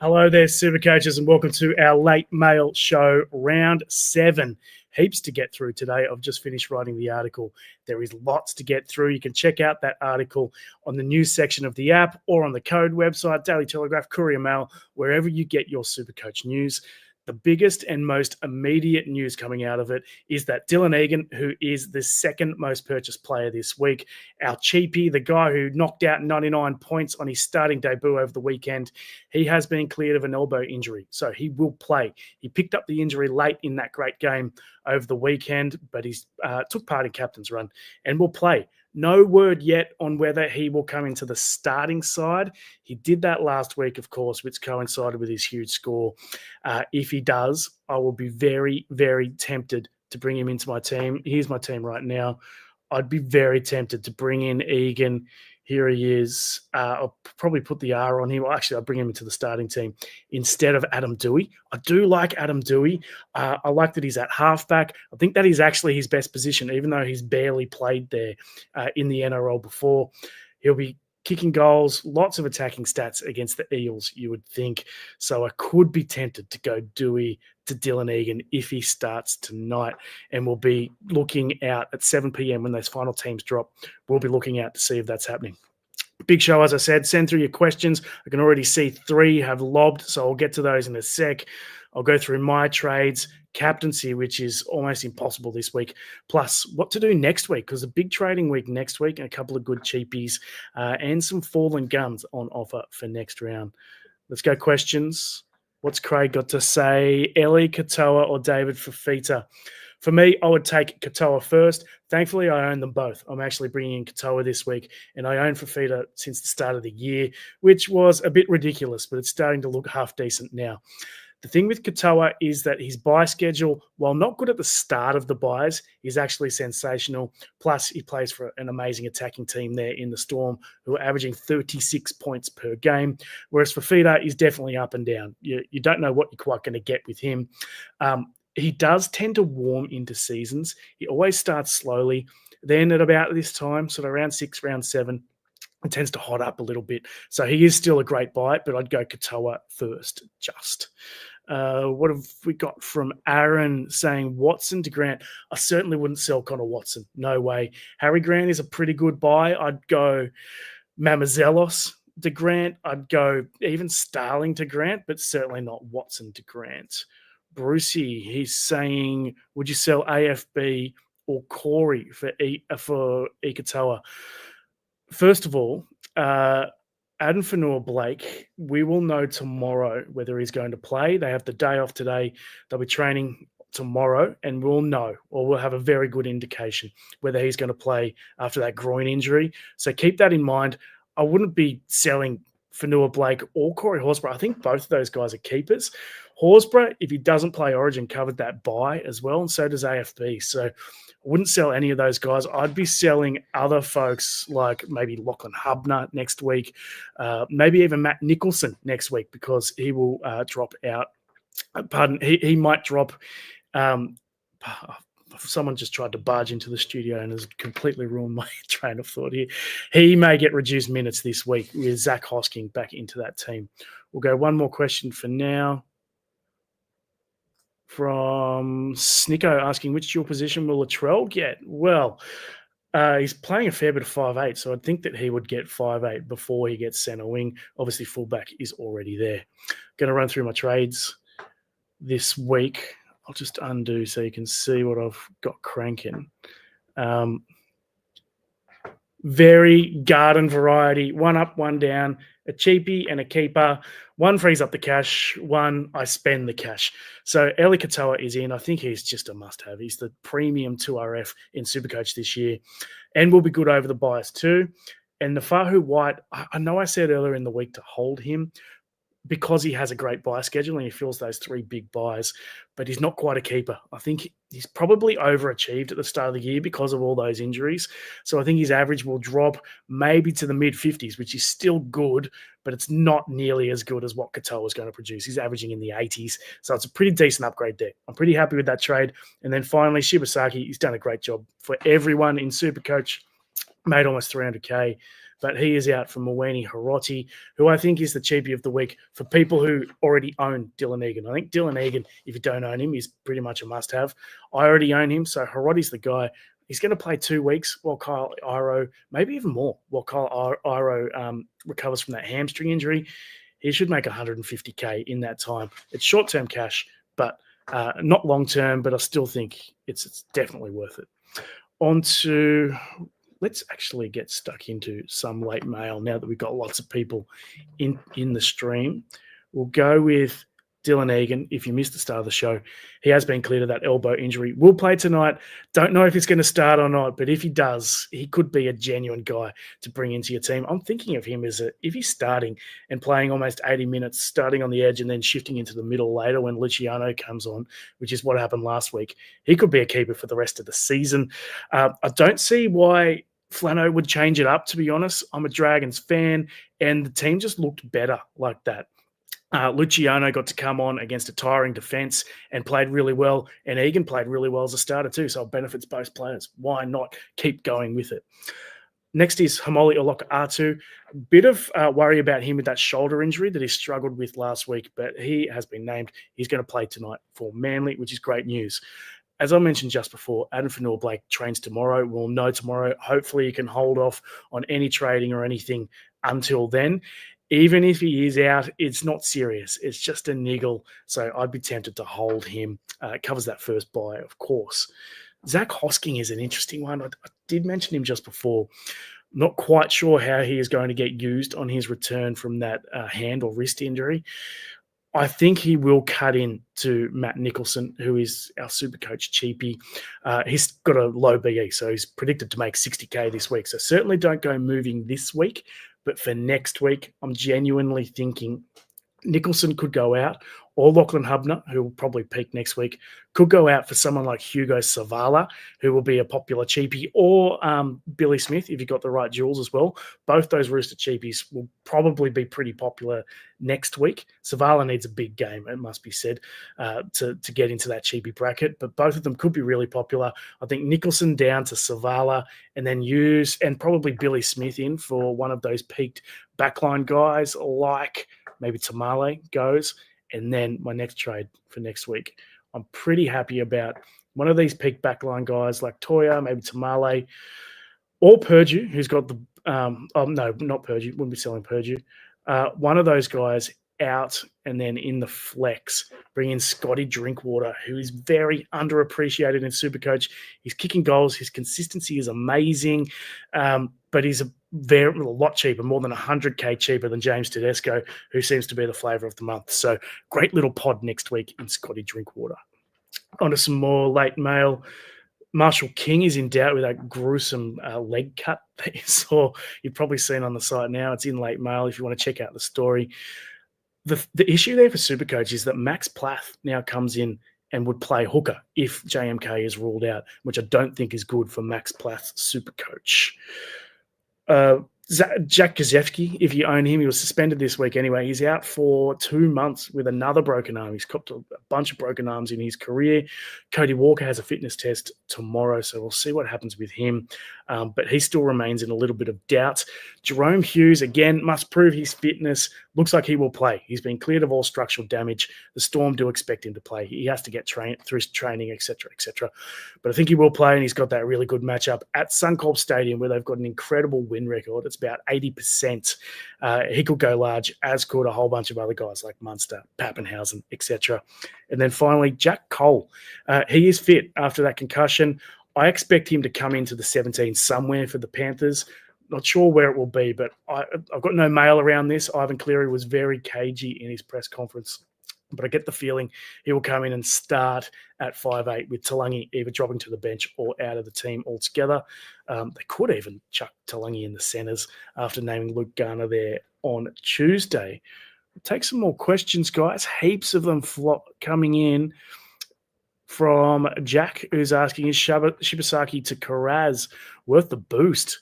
Hello there, Super Coaches, and welcome to our Late Mail show, round 7. Heaps to get through today. I've just finished writing the article. There is lots to get through. You can check out that article on the news section of the app or on the Code website, Daily Telegraph, Courier Mail, wherever you get your Supercoach news. The biggest and most immediate news coming out of it is that Dylan Egan, who is the second most purchased player this week, our cheapie, the guy who knocked out 99 points on his starting debut over the weekend, he has been cleared of an elbow injury, so he will play. He picked up the injury late in that great game over the weekend, but he took part in captain's run and will play. No word yet on whether he will come into the starting side. He did that last week, of course, which coincided with his huge score. If he does, I will be very, very tempted to bring him into my team. Here's my team right now. I'd be very tempted to bring in Egan. Here he is. I'll probably put the R on him. Well, actually, I'll bring him into the starting team instead of Adam Doueihi. I do like Adam Doueihi. I like that he's at halfback. I think that is actually his best position, even though he's barely played there in the NRL before. He'll be kicking goals, lots of attacking stats against the Eels, you would think. So I could be tempted to go Doueihi to Dylan Egan if he starts tonight. And we'll be looking out at 7 p.m. when those final teams drop. We'll be looking out to see if that's happening. Big show, as I said. Send through your questions. I can already see 3 have lobbed, so I'll get to those in a sec. I'll go through my trades, captaincy, which is almost impossible this week, plus what to do next week, because a big trading week next week and a couple of good cheapies and some fallen guns on offer for next round. Let's go questions. What's Craig got to say? Ellie, Katoa, or David Fafita? For me, I would take Katoa first. Thankfully, I own them both. I'm actually bringing in Katoa this week, and I own Fafita since the start of the year, which was a bit ridiculous, but it's starting to look half decent now. The thing with Katoa is that his buy schedule, while not good at the start of the buys, is actually sensational. Plus, he plays for an amazing attacking team there in the Storm, who are averaging 36 points per game, whereas Fafita is definitely up and down. You don't know what you're quite going to get with him. He does tend to warm into seasons. He always starts slowly. Then at about this time, sort of round 6, round 7, it tends to hot up a little bit. So he is still a great buy, but I'd go Katoa first, just. What have we got from Aaron saying Watson to Grant? I certainly wouldn't sell Connor Watson. No way. Harry Grant is a pretty good buy. I'd go Mamazelos to Grant. I'd go even Starling to Grant, but certainly not Watson to Grant. Brucey, he's saying, would you sell AFB or Corey for Ikatoa? First of all, Adam Fanua-Blake, we will know tomorrow whether he's going to play. They have the day off today. They'll be training tomorrow, and we'll know, or we'll have a very good indication whether he's going to play after that groin injury. So keep that in mind. I wouldn't be selling Fanua-Blake or Corey Horsburgh. I think both of those guys are keepers. Horsburgh, if he doesn't play Origin, covered that buy as well, and so does AFB. So I wouldn't sell any of those guys. I'd be selling other folks like maybe Lachlan Hubner next week, maybe even Matt Nicholson next week, because he will drop out. He might drop. Someone just tried to barge into the studio and has completely ruined my train of thought here. He may get reduced minutes this week with Zach Hosking back into that team. We'll go one more question for now. From Snicko asking, which dual position will Latrell get? Well, he's playing a fair bit of 5'8", so I'd think that he would get 5'8" before he gets centre wing. Obviously, fullback is already there. Going to run through my trades this week. I'll just undo so you can see what I've got cranking. Very garden variety, one up, one down, a cheapie and a keeper. One frees up the cash, one I spend the cash. So Eli Katoa is in. I think he's just a must-have. He's the premium 2RF in Supercoach this year and will be good over the bias too. And Nafahu White, I know I said earlier in the week to hold him because he has a great buy schedule and he fills those 3 big buys, but he's not quite a keeper. I think he's probably overachieved at the start of the year because of all those injuries. So I think his average will drop maybe to the mid-50s, which is still good, but it's not nearly as good as what Katoa is going to produce. He's averaging in the 80s, so it's a pretty decent upgrade there. I'm pretty happy with that trade. And then finally, Shibasaki, he's done a great job for everyone in Supercoach, made almost 300K. but he is out for Mawene Hiroti, who I think is the cheapie of the week for people who already own Dylan Egan. I think Dylan Egan, if you don't own him, is pretty much a must-have. I already own him, so Hiroti's the guy. He's going to play 2 weeks while Kyle Iro, maybe even more, while Kyle Iro recovers from that hamstring injury. He should make 150K in that time. It's short-term cash, but not long-term, but I still think it's definitely worth it. Let's actually get stuck into some late mail now that we've got lots of people in the stream. We'll go with Dylan Egan. If you missed the start of the show, he has been cleared of that elbow injury. Will play tonight. Don't know if he's going to start or not, but if he does, he could be a genuine guy to bring into your team. I'm thinking of him as if he's starting and playing almost 80 minutes, starting on the edge and then shifting into the middle later when Luciano comes on, which is what happened last week. He could be a keeper for the rest of the season. I don't see why Flano would change it up, to be honest. I'm a Dragons fan, and the team just looked better like that. Luciano got to come on against a tiring defence and played really well, and Egan played really well as a starter too, so it benefits both players. Why not keep going with it? Next is Haumole Olakau'atu. A bit of worry about him with that shoulder injury that he struggled with last week, but he has been named. He's going to play tonight for Manly, which is great news. As I mentioned just before, Adam Fanua-Blake trains tomorrow. We'll know tomorrow. Hopefully he can hold off on any trading or anything until then. Even if he is out, it's not serious. It's just a niggle. So I'd be tempted to hold him. It covers that first buy, of course. Zach Hosking is an interesting one. I did mention him just before. Not quite sure how he is going to get used on his return from that hand or wrist injury. I think he will cut in to Matt Nicholson, who is our super coach cheapie. He's got a low BE, so he's predicted to make 60K this week. So certainly don't go moving this week. But for next week, I'm genuinely thinking Nicholson could go out, or Lachlan Hubner, who will probably peak next week, could go out for someone like Hugo Savala, who will be a popular cheapie, or Billy Smith, if you've got the right jewels as well. Both those Rooster cheapies will probably be pretty popular next week. Savala needs a big game, it must be said, to get into that cheapie bracket, but both of them could be really popular. I think Nicholson down to Savala, and then use, and probably Billy Smith in for one of those peaked backline guys like maybe Tamale goes. And then my next trade for next week, I'm pretty happy about one of these peak backline guys like Toya, maybe Tamale, or Purdue, who's got the no, not Purdue, wouldn't be selling Purdue. One of those guys out, and then in the flex, bring in Scotty Drinkwater, who is very underappreciated in Supercoach. He's kicking goals. His consistency is amazing, but he's a lot cheaper, more than 100K cheaper than James Tedesco, who seems to be the flavour of the month. So great little pod next week in Scotty Drinkwater. On to some more late mail. Marshall King is in doubt with that gruesome leg cut that you saw. You've probably seen on the site now. It's in late mail if you want to check out the story. The issue there for Supercoach is that Max Plath now comes in and would play hooker if JMK is ruled out, which I don't think is good for Max Plath's Supercoach. Jack Gazewski, if you own him, he was suspended this week anyway. He's out for 2 months with another broken arm. He's copped a bunch of broken arms in his career. Cody Walker has a fitness test tomorrow, so we'll see what happens with him. But he still remains in a little bit of doubt. Jahrome Hughes, again, must prove his fitness. Looks like he will play. He's been cleared of all structural damage. The Storm do expect him to play. He has to get through his training, etc., etc. But I think he will play, and he's got that really good matchup at Suncorp Stadium where they've got an incredible win record. It's about 80%. He could go large, as could a whole bunch of other guys like Munster, Papenhuyzen, etc. And then finally, Jack Cole. He is fit after that concussion. I expect him to come into the 17 somewhere for the Panthers. Not sure where it will be, but I've got no mail around this. Ivan Cleary was very cagey in his press conference, but I get the feeling he will come in and start at 5'8", with Talangi either dropping to the bench or out of the team altogether. They could even chuck Talangi in the centres after naming Luke Garner there on Tuesday. We'll take some more questions, guys. Heaps of them coming in from Jack, who's asking, is Shibasaki to Karaz worth the boost?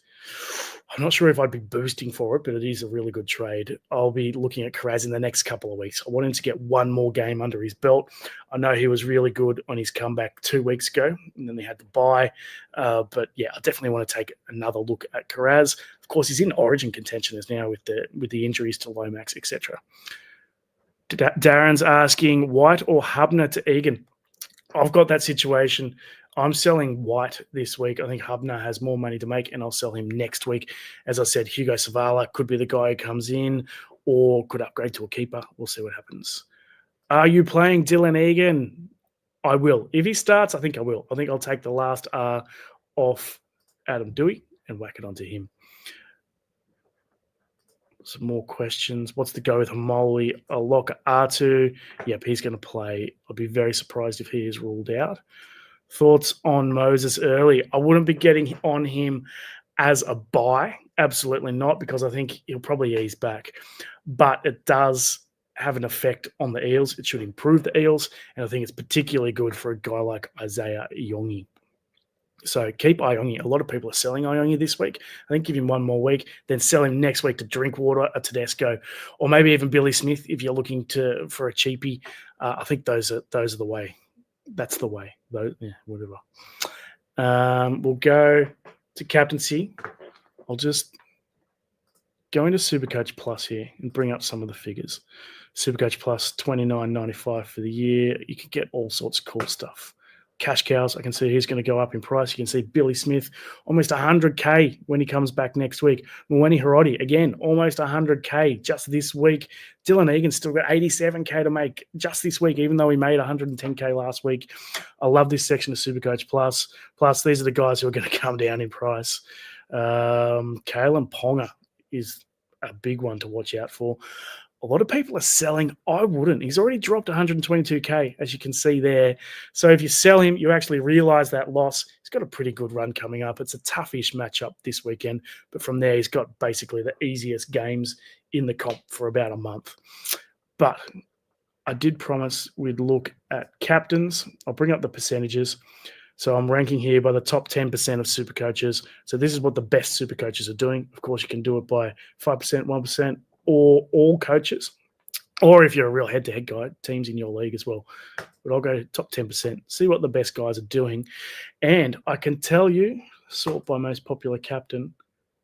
I'm not sure if I'd be boosting for it, but it is a really good trade. I'll be looking at Karaz in the next couple of weeks. I want him to get one more game under his belt. I know he was really good on his comeback 2 weeks ago, and then they had to buy. But yeah, I definitely want to take another look at Karaz. Of course, he's in Origin contention now with the injuries to Lomax, etc. Darren's asking White or Hubner to Egan. I've got that situation. I'm selling White this week. I think Hubner has more money to make, and I'll sell him next week. As I said, Hugo Savala could be the guy who comes in or could upgrade to a keeper. We'll see what happens. Are you playing Dylan Egan? I will. If he starts, I think I will. I think I'll take the last R off Adam Dewey and whack it onto him. Some more questions. What's the go with Haumole? Olakau'atu. Yep, he's going to play. I'll be very surprised if he is ruled out. Thoughts on Moses early? I wouldn't be getting on him as a buy. Absolutely not, because I think he'll probably ease back. But it does have an effect on the Eels. It should improve the Eels, and I think it's particularly good for a guy like Isaiah Iongi. So keep Iongi. A lot of people are selling Iongi this week. I think give him one more week, then sell him next week to Drinkwater, a Tedesco, or maybe even Billy Smith if you're looking for a cheapie. I think those are the way. That's the way. Whatever. We'll go to captaincy. I'll just go into Supercoach Plus here and bring up some of the figures. Supercoach Plus, $29.95 for the year. You can get all sorts of cool stuff. Cash cows, I can see he's going to go up in price. You can see Billy Smith, almost 100K when he comes back next week. Mwene Hiroti, again, almost 100K just this week. Dylan Egan still got 87K to make just this week, even though he made 110K last week. I love this section of Supercoach Plus. Plus, these are the guys who are going to come down in price. Kalen Ponga is a big one to watch out for. A lot of people are selling. I wouldn't. He's already dropped 122K, as you can see there. So if you sell him, you actually realize that loss. He's got a pretty good run coming up. It's a toughish matchup this weekend. But from there, he's got basically the easiest games in the comp for about a month. But I did promise we'd look at captains. I'll bring up the percentages. So I'm ranking here by the top 10% of super coaches. So this is what the best super coaches are doing. Of course, you can do it by 5%, 1%, or all coaches. Or if you're a real head-to-head guy, teams in your league as well. But I'll go top 10%, see what the best guys are doing. And I can tell you, sort by most popular captain,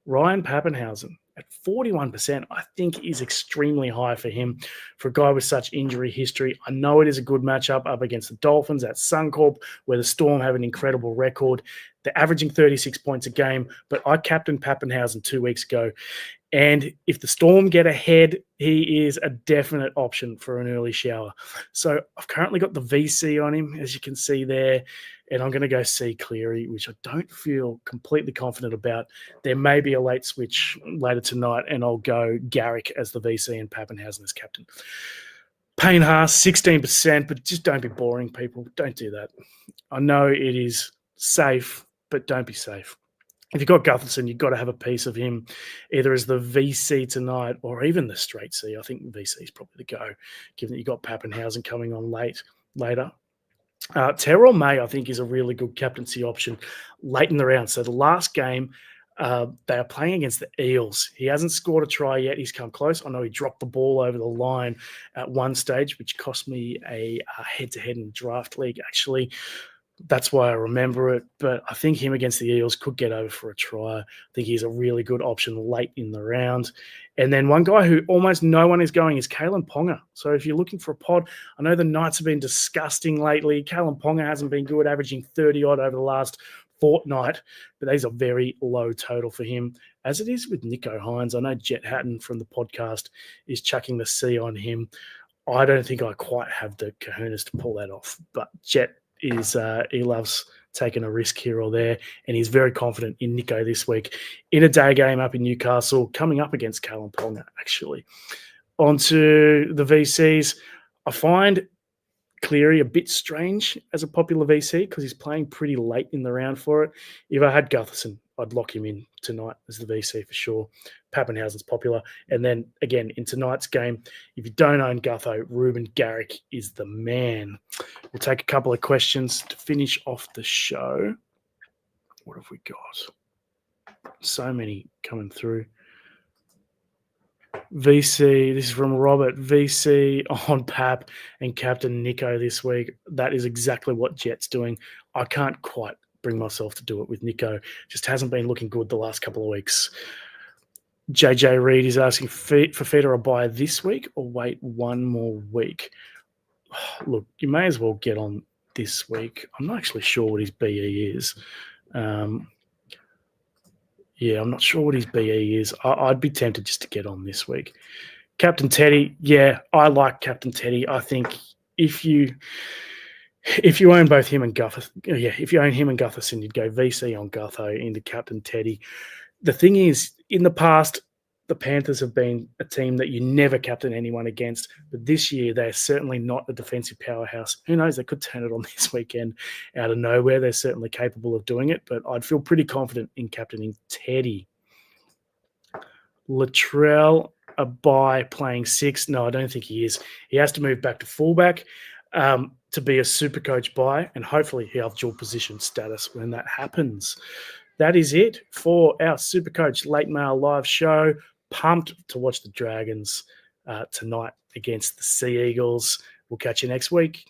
Ryan Papenhuyzen at 41%, I think is extremely high for him. For a guy with such injury history, I know it is a good matchup up against the Dolphins at Suncorp, where the Storm have an incredible record. They're averaging 36 points a game, but I captained Papenhuyzen 2 weeks ago. And if the Storm get ahead, he is a definite option for an early shower. So I've currently got the VC on him, as you can see there, and I'm going to go C Cleary, which I don't feel completely confident about. There may be a late switch later tonight, and I'll go Garrick as the VC and Papenhuyzen as captain. Payne Haas, 16%, but just don't be boring, people. Don't do that. I know it is safe, but don't be safe. If you've got Gutherson, you've got to have a piece of him either as the VC tonight or even the straight C. I think VC is probably the go, given that you've got Papenhuyzen coming on later. Terrell May, I think, is a really good captaincy option late in the round. So the last game, they are playing against the Eels. He hasn't scored a try yet. He's come close. I know he dropped the ball over the line at one stage, which cost me a head-to-head in the draft league, actually. That's why I remember it. But I think him against the Eels could get over for a try. I think he's a really good option late in the round. And then one guy who almost no one is going is Kalen Ponga. So if you're looking for a pod, I know the Knights have been disgusting lately. Kalen Ponga hasn't been good, averaging 30-odd over the last fortnight. But these are very low total for him, as it is with Nico Hines. I know Jet Hatton from the podcast is chucking the C on him. I don't think I quite have the kahunas to pull that off. But Jet is he loves taking a risk here or there, and he's very confident in Nico this week in a day game up in Newcastle, coming up against Kalen Ponga, actually. On to the VCs. I find Cleary a bit strange as a popular VC because he's playing pretty late in the round for it. If I had Gutherson, I'd lock him in tonight as the VC for sure. Pappenhausen's popular. And then, again, in tonight's game, if you don't own Gutho, Ruben Garrick is the man. We'll take a couple of questions to finish off the show. What have we got? So many coming through. VC, this is from Robert. VC on Pap and Captain Nico this week. That is exactly what Jet's doing. I can't quite bring myself to do it with Nico. Just hasn't been looking good the last couple of weeks. JJ Reed is asking for Feeder or buy this week or wait one more week. Look, you may as well get on this week. I'm not actually sure what his BE is. Yeah, I'm not sure what his BE is. I'd be tempted just to get on this week. Captain Teddy, yeah, I like Captain Teddy. I think if you own both him and if you own him and Gutherson, you'd go VC on Gutho into Captain Teddy. The thing is, in the past, the Panthers have been a team that you never captain anyone against, but this year they're certainly not a defensive powerhouse. Who knows? They could turn it on this weekend out of nowhere. They're certainly capable of doing it, but I'd feel pretty confident in captaining Teddy. Latrell, a buy playing 6. No, I don't think he is. He has to move back to fullback to be a super coach buy, and hopefully he'll have dual position status when that happens. That is it for our Supercoach Late Mail live show. Pumped to watch the Dragons tonight against the Sea Eagles. We'll catch you next week.